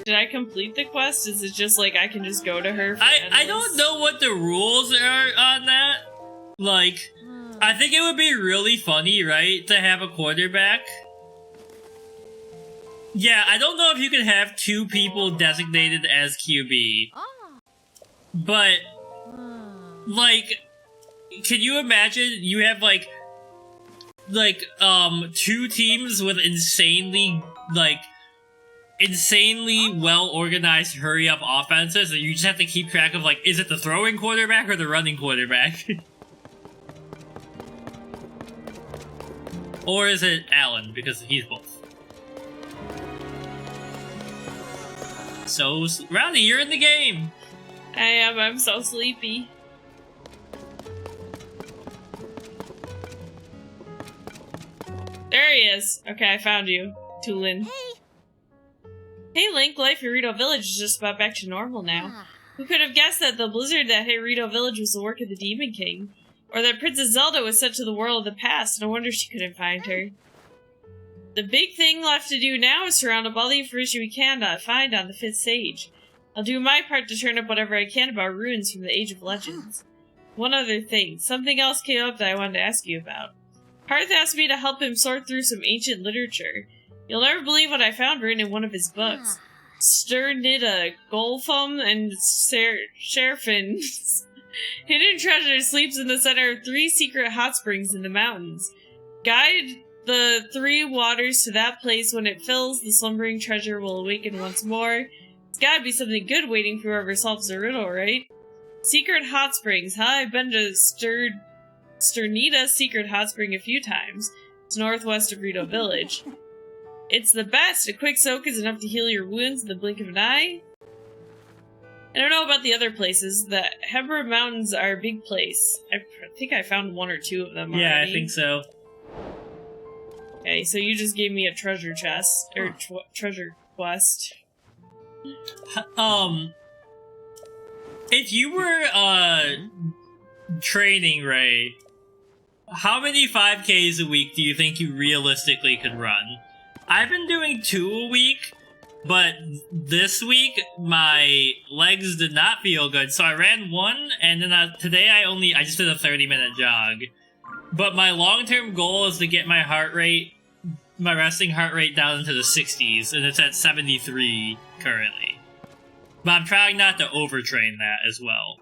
Did I complete the quest? Is it just like I can just go to her? For I don't know what the rules are on that. Like, I think it would be really funny, right, to have a quarterback. Yeah, I don't know if you can have 2 people designated as QB, Ah. but, Ah. like, can you imagine you have, like, 2 teams with insanely well-organized hurry-up offenses, and you just have to keep track of, like, is it the throwing quarterback or the running quarterback? Or is it Allen, because he's both. So, Ronnie, you're in the game! I am. I'm so sleepy. There he is. Okay, I found you. Tulin. Hey Link, life in Hyrule Village is just about back to normal now. Ah. Who could have guessed that the blizzard that hit Hyrule Village was the work of the Demon King? Or that Princess Zelda was sent to the world of the past? No wonder she couldn't find her. The big thing left to do now is to round up all the information we can find on the 5th stage. I'll do my part to turn up whatever I can about ruins from the Age of Legends. One other thing. Something else came up that I wanted to ask you about. Parth asked me to help him sort through some ancient literature. You'll never believe what I found written in one of his books. Sternita, Golfum, and Sherfin's hidden treasure sleeps in the center of 3 secret hot springs in the mountains. Guide the 3 waters to that place. When it fills, the slumbering treasure will awaken once more. It's gotta be something good waiting for whoever solves the riddle, right? Secret hot springs, huh? I've been to Sternita's secret hot spring a few times. It's northwest of Rito Village. It's the best! A quick soak is enough to heal your wounds in the blink of an eye. I don't know about the other places. The Hebra Mountains are a big place. I think I found 1 or 2 of them already. Yeah, I think so. Okay, so you just gave me a treasure chest, or treasure quest. If you were, training, Ray, how many 5Ks a week do you think you realistically could run? I've been doing 2 a week, but this week my legs did not feel good, so I ran 1, and then today I just did a 30-minute jog. But my long-term goal is to get my resting heart rate down into the 60s, and it's at 73 currently. But I'm trying not to overtrain that as well.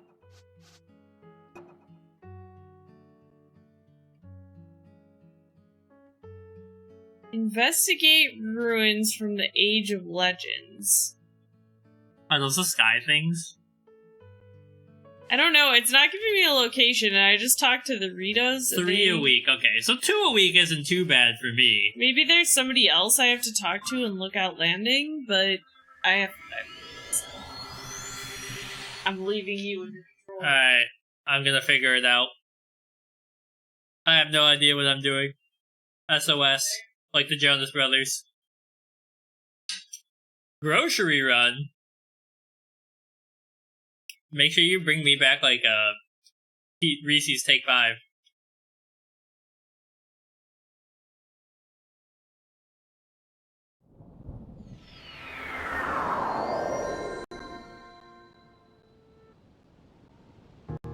Investigate ruins from the Age of Legends. Are those the sky things? I don't know, it's not giving me a location, and I just talked to the Ritos. 3 a week, okay. So 2 a week isn't too bad for me. Maybe there's somebody else I have to talk to in Lookout Landing, but I'm leaving you in control. Alright, I'm gonna figure it out. I have no idea what I'm doing. SOS, like the Jonas Brothers. Grocery run? Make sure you bring me back like Reese's Take 5.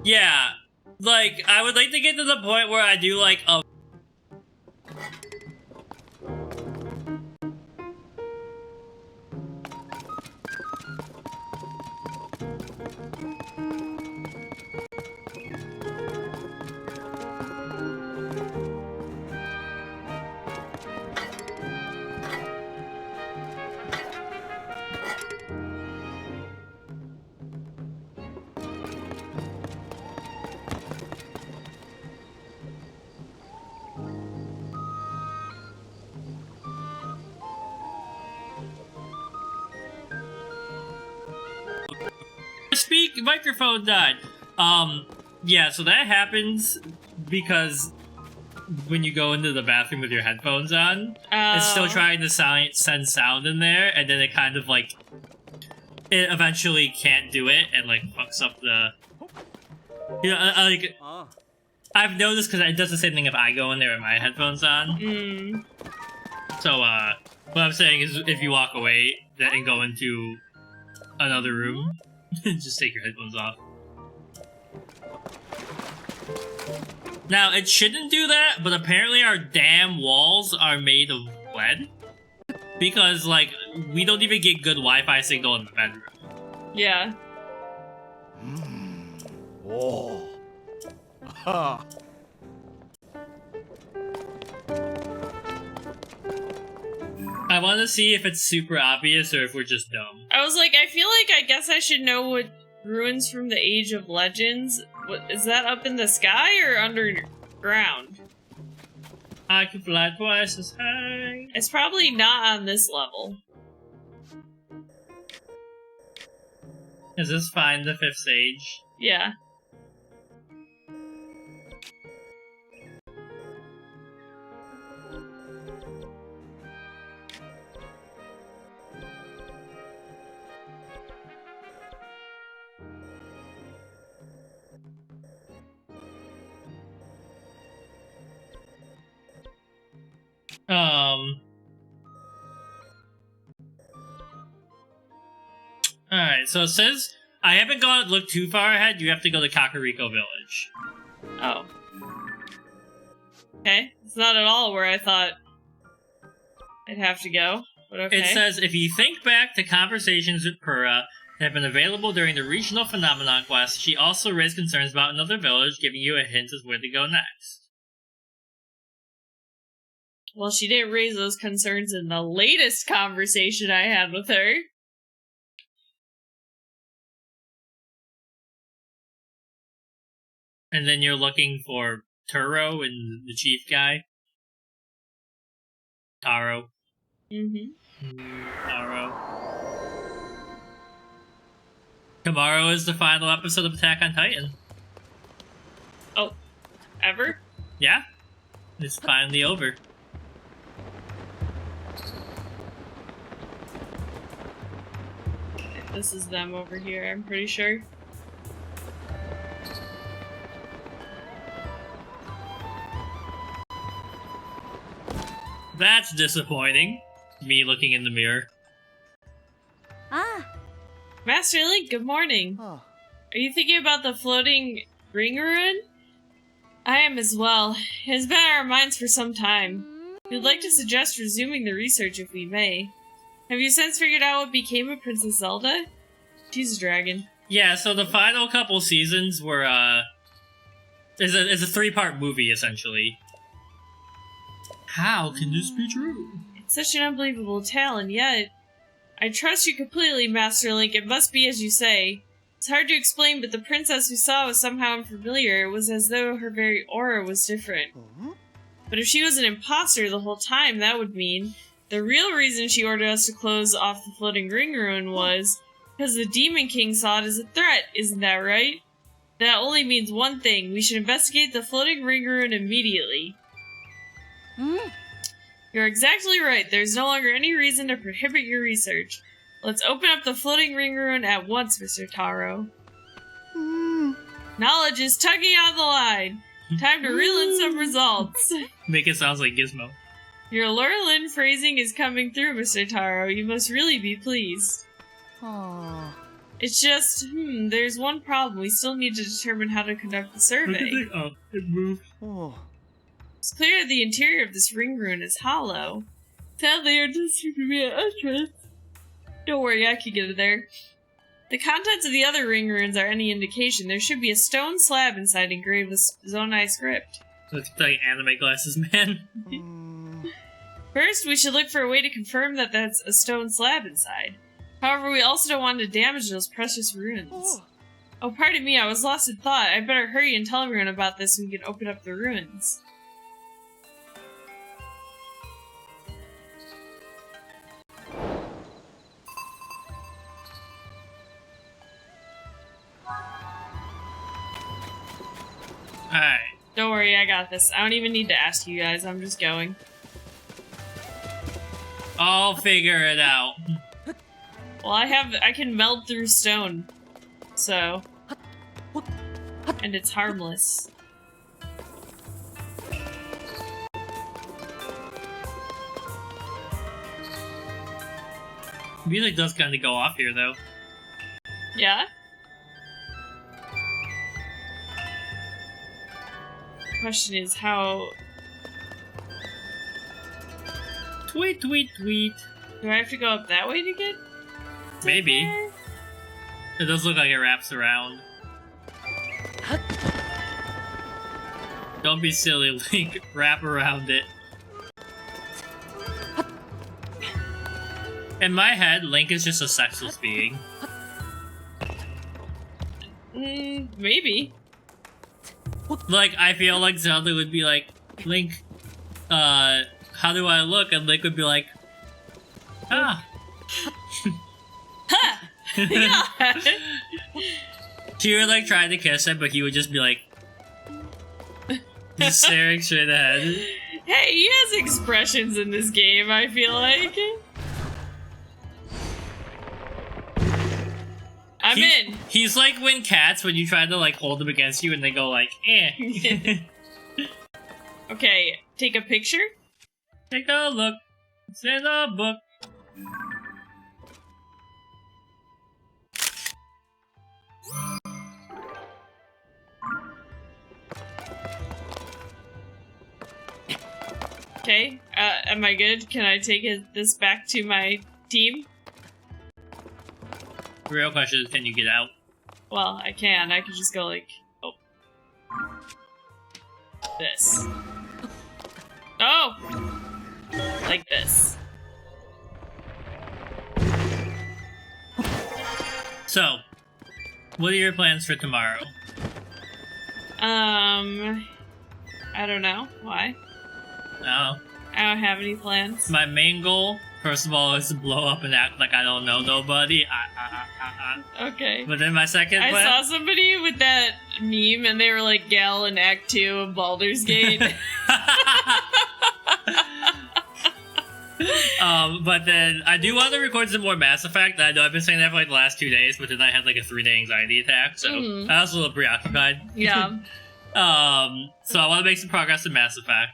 Yeah, like, I would like to get to the point where I do, like, a... Speak, microphone died. Yeah, so that happens because when you go into the bathroom with your headphones on, it's still trying to send sound in there, and then it kind of, like, it eventually can't do it, and, like, fucks up the... You know, like, I've noticed because it does the same thing if I go in there with my headphones on. So, what I'm saying is if you walk away and go into another room, just take your headphones off. Now, it shouldn't do that, but apparently our damn walls are made of lead. Because, like, we don't even get good Wi-Fi signal in the bedroom. Yeah. Oh. Ha. I want to see if it's super obvious or if we're just dumb. I was like, I feel like I guess I should know what ruins from the Age of Legends. What is that, up in the sky or underground? I can fly twice as high. It's probably not on this level. Is this Find the Fifth Sage? Yeah. Alright, so it says, I haven't looked too far ahead, you have to go to Kakariko Village. Oh. Okay. It's not at all where I thought I'd have to go, but okay. It says, if you think back to conversations with Pura that have been available during the regional phenomenon quest, she also raised concerns about another village, giving you a hint as where to go next. Well, she didn't raise those concerns in the latest conversation I had with her. And then you're looking for Turo and the chief guy. Taro. Taro. Tomorrow is the final episode of Attack on Titan. Oh, ever? Yeah. It's finally over. This is them over here, I'm pretty sure. That's disappointing. Me looking in the mirror. Ah, Master Link, good morning. Oh. Are you thinking about the floating ring ruin? I am as well. It has been on our minds for some time. We'd like to suggest resuming the research if we may. Have you since figured out what became of Princess Zelda? She's a dragon. Yeah, so the final couple seasons were, is a 3-part movie, essentially. How can this be true? It's such an unbelievable tale, and yet... I trust you completely, Master Link. It must be as you say. It's hard to explain, but the princess we saw was somehow unfamiliar. It was as though her very aura was different. But if she was an imposter the whole time, that would mean the real reason she ordered us to close off the floating ring ruin was because the Demon King saw it as a threat. Isn't that right? That only means one thing. We should investigate the floating ring ruin immediately. You're exactly right. There's no longer any reason to prohibit your research. Let's open up the floating ring ruin at once, Mr. Taro. Knowledge is tugging on the line. Time to reel in some results. Make it sound like Gizmo. Your Lurlin phrasing is coming through, Mr. Taro. You must really be pleased. It's just, there's one problem. We still need to determine how to conduct the survey. Oh, it moved. Oh. It's clear the interior of this ring ruin is hollow. Sadly, there doesn't seem to be an entrance. Don't worry, I can get it there. The contents of the other ring ruins are any indication. There should be a stone slab inside engraved with Zonai script. Looks like anime glasses, man. First, we should look for a way to confirm that that's a stone slab inside. However, we also don't want to damage those precious ruins. Oh, pardon me, I was lost in thought. I better hurry and tell everyone about this so we can open up the ruins. Alright. Don't worry, I got this. I don't even need to ask you guys, I'm just going. I'll figure it out. Well, I can meld through stone. So. And it's harmless. Music does kind of go off here, though. Yeah? Question is how... Tweet, tweet, tweet. Do I have to go up that way to get... Maybe. there? It does look like it wraps around. Don't be silly, Link. Wrap around it. In my head, Link is just a sexless being. Maybe. Like, I feel like Zelda would be like, Link, how do I look? And Link would be like, ah. Ha! Yeah. She would like try to kiss him, but he would just be like, just staring straight ahead. Hey, he has expressions in this game, I feel like. I'm in. He's like when cats, when you try to like hold them against you and they go like, eh. Okay, take a picture? Take a look. It's in a book. Okay, am I good? Can I take this back to my team? The real question is, can you get out? Well, I can. I can just go like, oh. This. Oh! Like this. So, what are your plans for tomorrow? I don't know. Why? Oh. I don't have any plans. My main goal, first of all, is to blow up and act like I don't know nobody. Okay. But then my second I plan... saw somebody with that meme and they were like Gal in Act 2 of Baldur's Gate. But then I do want to record some more Mass Effect. I know I've been saying that for like the last 2 days, but then I had like a 3-day anxiety attack, so I was a little preoccupied. Yeah. So I want to make some progress in Mass Effect.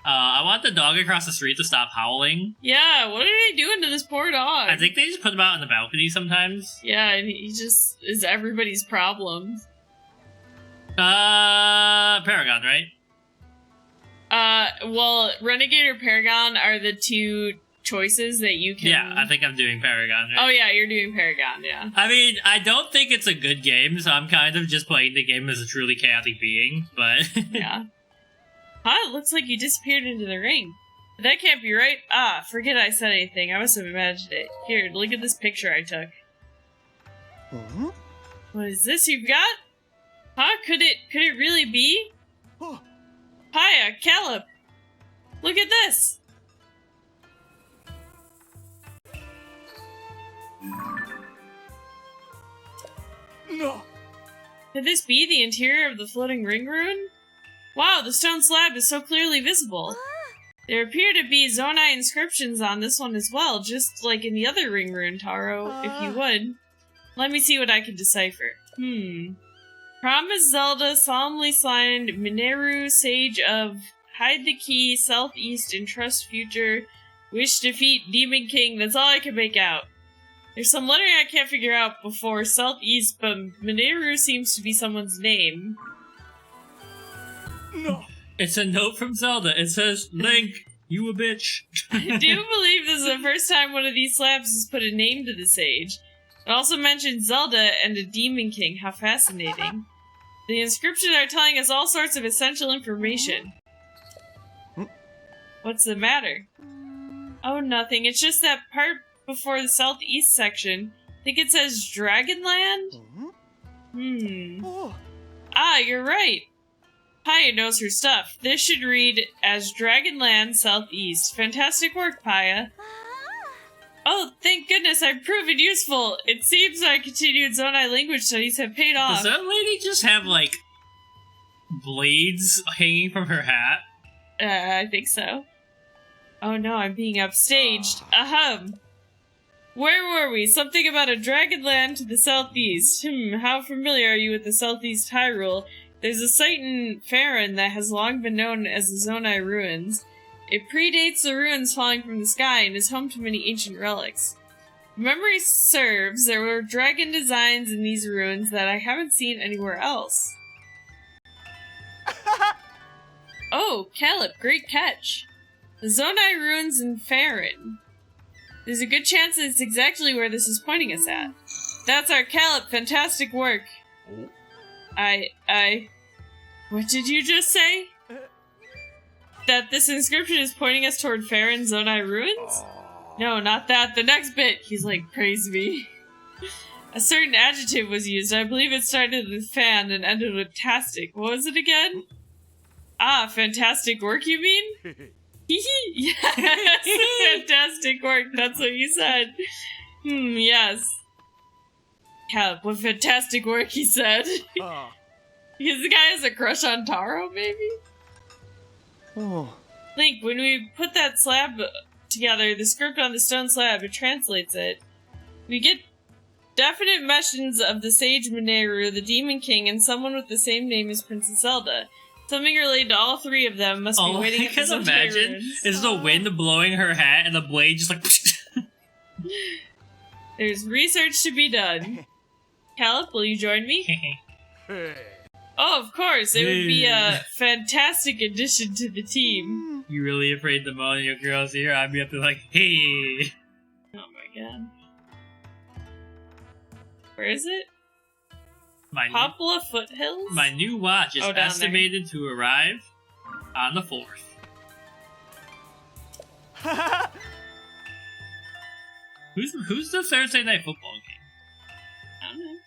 I want the dog across the street to stop howling. Yeah, what are they doing to this poor dog? I think they just put him out on the balcony sometimes. Yeah, and he just is everybody's problem. Paragon, right? Well, Renegade or Paragon are the two choices that you can... Yeah, I think I'm doing Paragon, right? Oh yeah, you're doing Paragon, yeah. I mean, I don't think it's a good game, so I'm kind of just playing the game as a truly chaotic being, but... Yeah. Huh, it looks like you disappeared into the ring. That can't be right. Ah, forget I said anything. I must have imagined it. Here, look at this picture I took. Huh? What is this you've got? Huh? Could it really be? Oh. Hiya, Caleb! Look at this! No. Could this be the interior of the floating ring ruin? Wow, the stone slab is so clearly visible. There appear to be Zonai inscriptions on this one as well, just like in the other ring ruin, Taro, if you would. Let me see what I can decipher. Promise Zelda solemnly signed Mineru, Sage of Hide the Key, Southeast, and Trust Future. Wish defeat Demon King. That's all I can make out. There's some lettering I can't figure out before southeast, but Mineru seems to be someone's name. No. It's a note from Zelda. It says, Link, you a bitch. I do believe this is the first time one of these slabs has put a name to the sage. It also mentions Zelda and a Demon King. How fascinating. The inscriptions are telling us all sorts of essential information. What's the matter? Oh, nothing. It's just that part before the southeast section. I think it says Dragonland? Oh. Ah, you're right. Paya knows her stuff. This should read as Dragonland Southeast. Fantastic work, Paya. Oh, thank goodness I've proven useful. It seems our continued Zonai language studies have paid off. Does that lady just have, like, blades hanging from her hat? I think so. Oh no, I'm being upstaged. Ahem. Where were we? Something about a Dragonland to the southeast. How familiar are you with the southeast Hyrule? There's a site in Faerun that has long been known as the Zonai Ruins. It predates the ruins falling from the sky and is home to many ancient relics. If memory serves, there were dragon designs in these ruins that I haven't seen anywhere else. Oh, Caleb, great catch. The Zonai Ruins in Faerun. There's a good chance it's exactly where this is pointing us at. That's our Caleb, fantastic work. What did you just say? That this inscription is pointing us toward Faerun Zonai Ruins? No, not that. The next bit. He's like, praise me. A certain adjective was used. I believe it started with fan and ended with tastic. What was it again? Ah, fantastic work, you mean? Yes, fantastic work. That's what you said. Yes. Yeah, what fantastic work, he said. Because the guy has a crush on Taro, maybe? Oh. Link, when we put that slab together, the script on the stone slab, it translates it. We get definite mentions of the sage Mineru, the Demon King, and someone with the same name as Princess Zelda. Something related to all three of them must be waiting at the I can imagine ruins. is the wind blowing her hat and the blade just like... There's research to be done. Caleb, will you join me? Oh, of course. It would be a fantastic addition to the team. You really afraid the moan your girls here? I'd be up there like, hey. Oh my god. Where is it? Poplar Foothills? My new watch is down estimated to arrive on the 4th. Who's the Thursday night football game? I don't know.